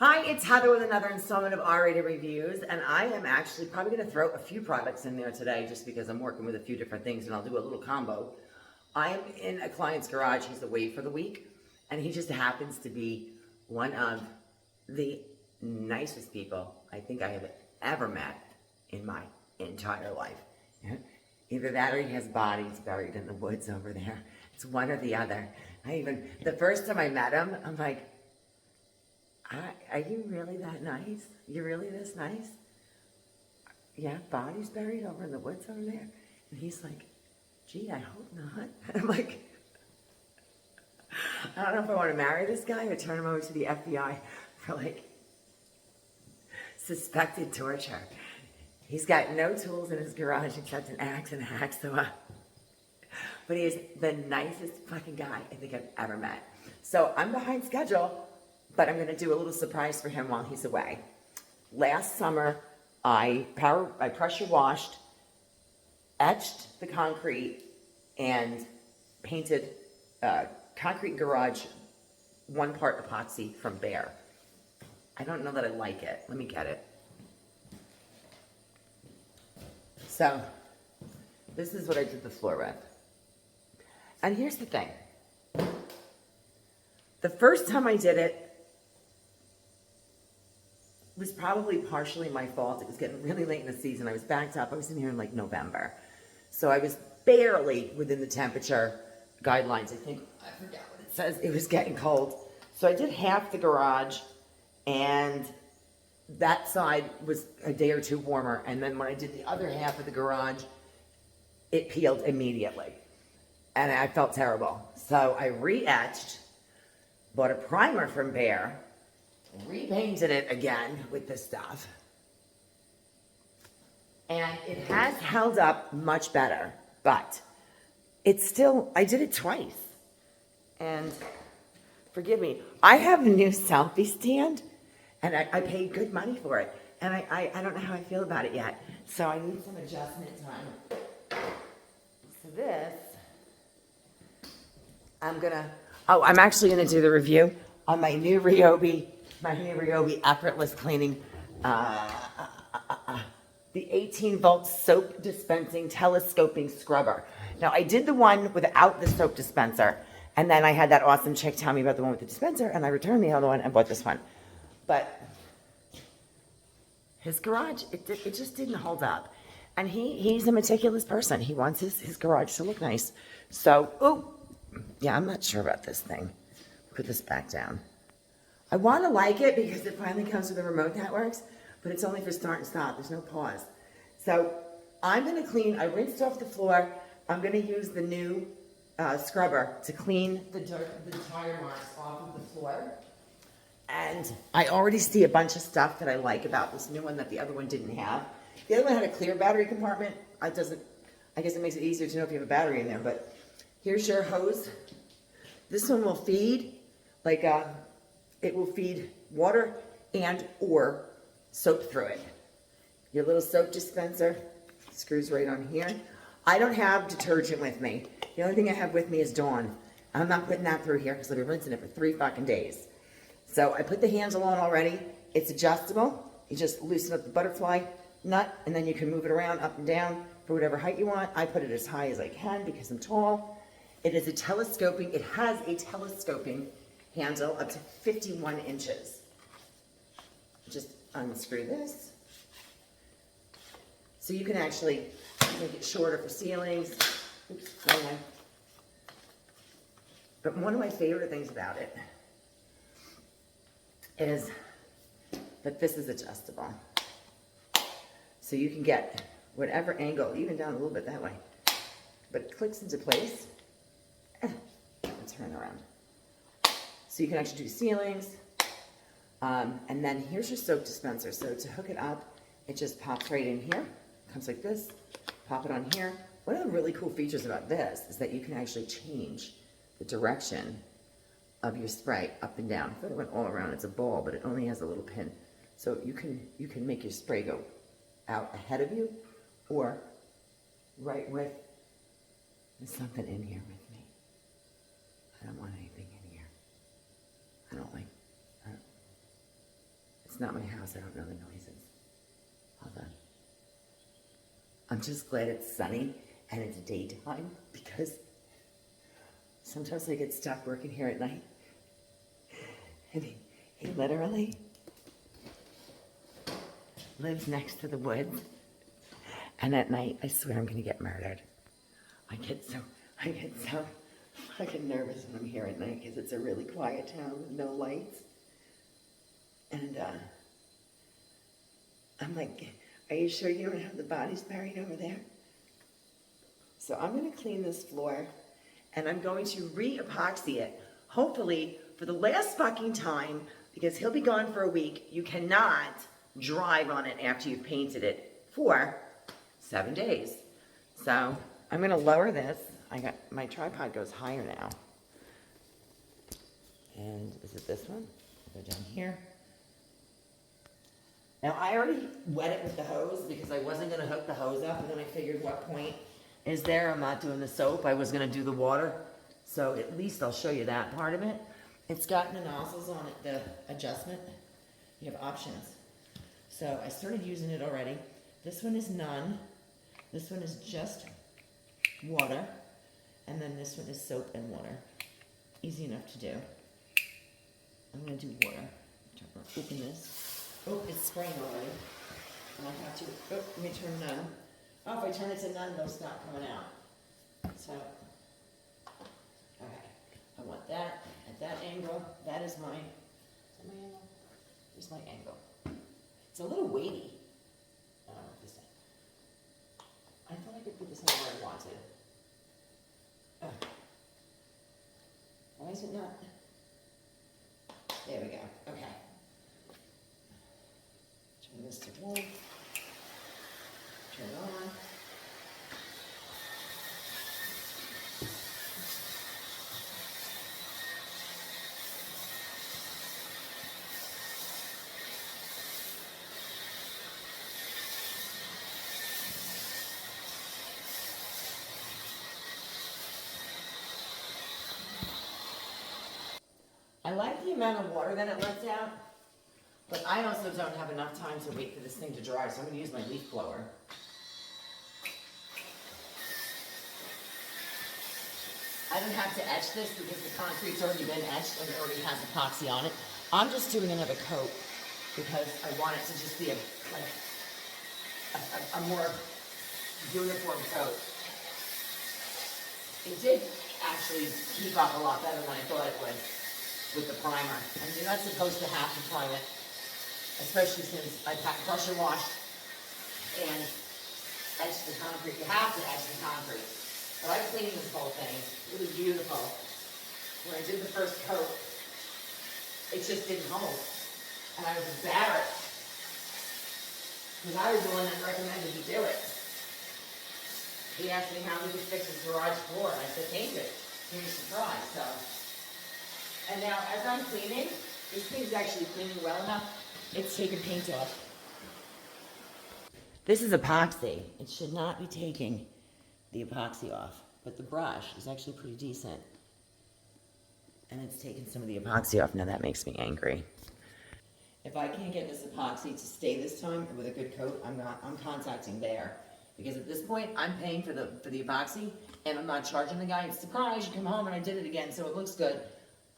Hi, it's Heather with another installment of R-Rated Reviews, and I am actually probably going to throw a few products in there today just because I'm working with a few different things, and I'll do a little combo. I am in a client's garage. He's away for the week, and he just happens to be one of the nicest people I think I have ever met in my entire life. Either that or he has bodies buried in the woods over there. It's one or the other. The first time I met him, I'm like, are you really that nice? You're really this nice? Yeah, bodies buried over in the woods over there. And he's like, gee, I hope not. And I'm like, I don't know if I want to marry this guy or turn him over to the FBI for like suspected torture. He's got no tools in his garage except an axe and a hacksaw. But he is the nicest fucking guy I think I've ever met. So I'm behind schedule, but I'm going to do a little surprise for him while he's away. Last summer, I pressure washed, etched the concrete, and painted concrete garage, one part epoxy from Behr. I don't know that I like it. Let me get it. So, this is what I did the floor with. And here's the thing. The first time I did it was probably partially my fault. It was getting really late in the season. I was backed up. I was in here in like November. So I was barely within the temperature guidelines. I forget what it says. It was getting cold. So I did half the garage, and that side was a day or two warmer. And then when I did the other half of the garage, it peeled immediately. And I felt terrible. So I re-etched, bought a primer from Behr, repainted it again with this stuff, and it has held up much better, but it's still, I did it twice, and forgive me, I have a new selfie stand, and I paid good money for it, and I don't know how I feel about it yet, so I need some adjustment time. So this, I'm actually gonna do the review on my new Ryobi effortless cleaning, the 18-volt soap dispensing telescoping scrubber. Now I did the one without the soap dispenser, and then I had that awesome chick tell me about the one with the dispenser, and I returned the other one and bought this one. But his garage, it just didn't hold up. And he's a meticulous person. He wants his garage to look nice. So, yeah, I'm not sure about this thing. Put this back down. I want to like it because it finally comes with a remote that works, but it's only for start and stop. There's no pause. So I'm going to clean. I rinsed off the floor. I'm going to use the new scrubber to clean the dirt, the tire marks off of the floor. And I already see a bunch of stuff that I like about this new one that the other one didn't have. The other one had a clear battery compartment. I guess it makes it easier to know if you have a battery in there, but here's your hose. This one will feed it will feed water and or soap through it. Your little soap dispenser screws right on here. I don't have detergent with me. The only thing I have with me is Dawn. I'm not putting that through here because I've been rinsing it for 3 fucking days. So I put the handle on already. It's adjustable. You just loosen up the butterfly nut, and then you can move it around up and down for whatever height you want. I put it as high as I can because I'm tall. It has a telescoping handle up to 51 inches. Just unscrew this. So you can actually make it shorter for ceilings. Oops, wrong one. But one of my favorite things about it is that this is adjustable. So you can get whatever angle, even down a little bit that way. But it clicks into place and turn around. So you can actually do ceilings. And then here's your soap dispenser. So to hook it up, it just pops right in here. Comes like this. Pop it on here. One of the really cool features about this is that you can actually change the direction of your spray up and down. I thought it went all around. It's a ball, but it only has a little pin. So you can make your spray go out ahead of you or right with. There's something in here with me. I don't want anything in here. I don't like. It's not my house. I don't know the noises. Hold on. I'm just glad it's sunny and it's daytime because sometimes I get stuck working here at night. And he literally lives next to the woods. And at night, I swear I'm going to get murdered. I get so fucking nervous when I'm here at night because it's a really quiet town with no lights. And I'm like, are you sure you don't have the bodies buried over there? So I'm going to clean this floor and I'm going to re-epoxy it, hopefully for the last fucking time, because he'll be gone for a week. You cannot drive on it after you've painted it for 7 days. So I'm going to lower this. My tripod goes higher now. And is it this one? I'll go down here. Now I already wet it with the hose because I wasn't going to hook the hose up, and then I figured what point is there? I'm not doing the soap. I was going to do the water. So at least I'll show you that part of it. It's got the nozzles on it, the adjustment. You have options. So I started using it already. This one is none. This one is just water. And then this one is soap and water. Easy enough to do. I'm going to do water. Open this. Oh, it's spraying already. And I have to, let me turn none. Oh, if I turn it to none, they'll stop coming out. So, okay. I want that at that angle. That is my angle? Here's my angle. It's a little weighty. I don't know what this is. I thought I could put this anywhere I wanted. Why is it not? There we go. Okay. Turn this to one. Turn it on. I like the amount of water that it lets out, but I also don't have enough time to wait for this thing to dry, so I'm going to use my leaf blower. I don't have to etch this because the concrete's already been etched and it already has epoxy on it. I'm just doing another coat because I want it to just be a more uniform coat. It did actually keep up a lot better than I thought it would with the primer. And you're not supposed to have to prime it, especially since I pressure washed and etched the concrete. You have to etch the concrete. But I cleaned this whole thing. It was beautiful. When I did the first coat, it just didn't hold. And I was embarrassed. Because I was the one that recommended you do it. He asked me how did you fix his garage floor, and I said, paint it. Give me some try. So, and now as I'm cleaning, this thing's actually cleaning well enough. It's taking paint off. This is epoxy. It should not be taking the epoxy off, but the brush is actually pretty decent. And it's taking some of the epoxy off. Now that makes me angry. If I can't get this epoxy to stay this time with a good coat, I'm contacting Behr. Because at this point, I'm paying for the epoxy, and I'm not charging the guy. It's surprise, you come home and I did it again, so it looks good.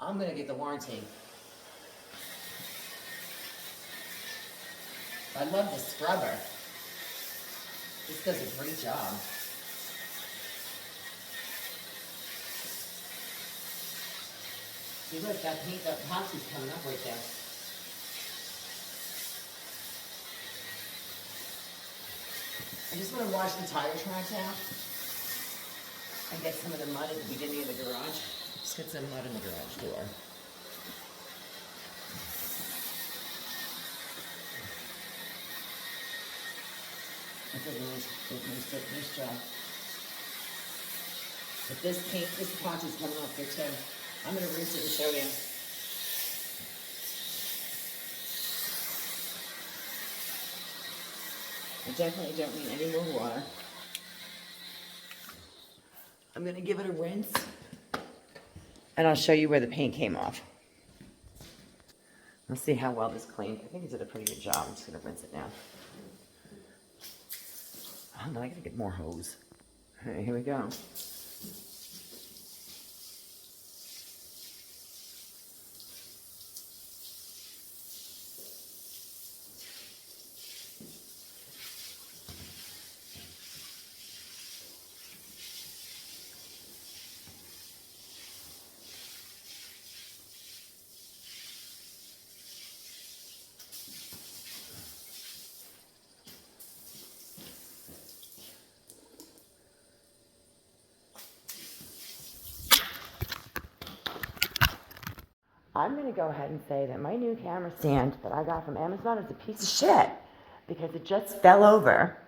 I'm gonna get the warranty. I love the scrubber. This does a great job. See, look, that paint, that epoxy's coming up right there. I just want to wash the tire tracks out and get some of the mud at the beginning of the garage. Just get some mud in the garage door. I did a nice job. But this paint, this epoxy's coming off there too. I'm going to rinse it and show you. I definitely don't need any more water. I'm going to give it a rinse, and I'll show you where the paint came off. Let's see how well this cleaned. I think he did a pretty good job. I'm just going to rinse it now. Oh, no, I got to get more hose. Okay, here we go. I'm going to go ahead and say that my new camera stand that I got from Amazon is a piece of shit because it just fell over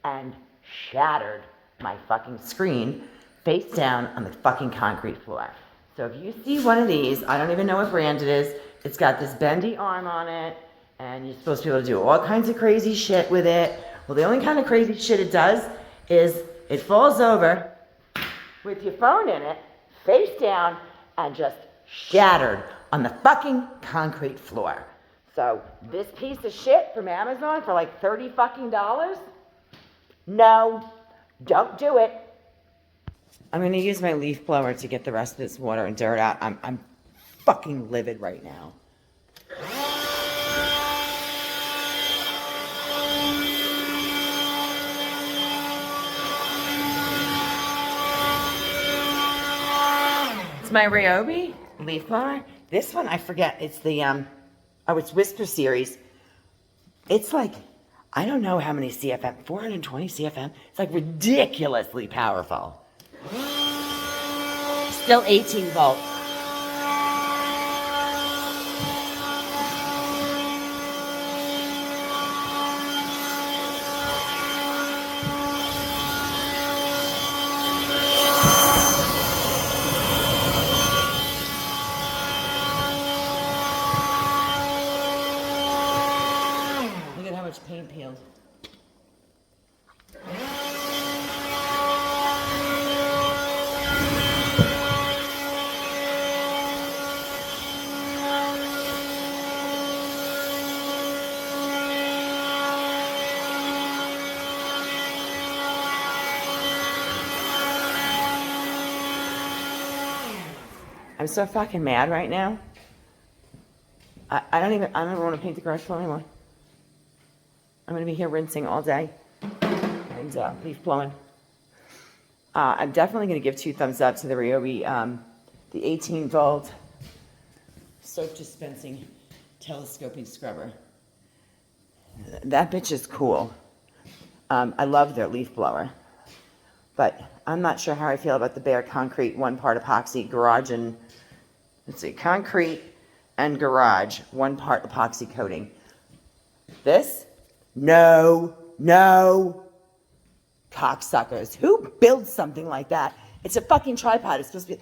and shattered my fucking screen face down on the fucking concrete floor. So if you see one of these, I don't even know what brand it is, it's got this bendy arm on it and you're supposed to be able to do all kinds of crazy shit with it. Well, the only kind of crazy shit it does is it falls over with your phone in it, face down, and just shattered on the fucking concrete floor. So this piece of shit from Amazon for like $30 fucking dollars? No, don't do it. I'm gonna use my leaf blower to get the rest of this water and dirt out. I'm fucking livid right now. It's my Ryobi leaf blower. This one, I forget, it's the, it's Whisper Series. It's like, I don't know how many CFM, 420 CFM. It's like ridiculously powerful. Still 18 volts. Look at how much paint peeled. I'm so fucking mad right now. I don't even want to paint the garage floor anymore. I'm going to be here rinsing all day and leaf blowing. I'm definitely going to give 2 thumbs up to the Ryobi, the 18 volt soap dispensing telescoping scrubber. That bitch is cool. I love their leaf blower, but I'm not sure how I feel about the Behr concrete 1 part epoxy garage and, let's see, concrete and garage 1 part epoxy coating. This? No, cocksuckers. Who builds something like that? It's a fucking tripod. It's supposed to be,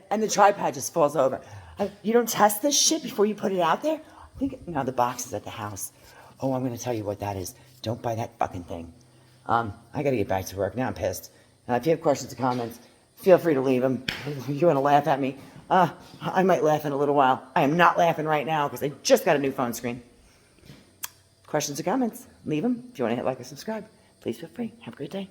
and the tripod just falls over. You don't test this shit before you put it out there? I think, no, the box is at the house. Oh, I'm going to tell you what that is. Don't buy that fucking thing. I got to get back to work. Now I'm pissed. If you have questions or comments, feel free to leave them. If you want to laugh at me, I might laugh in a little while. I am not laughing right now because I just got a new phone screen. Questions or comments, leave them. If you want to hit like or subscribe, please feel free. Have a great day.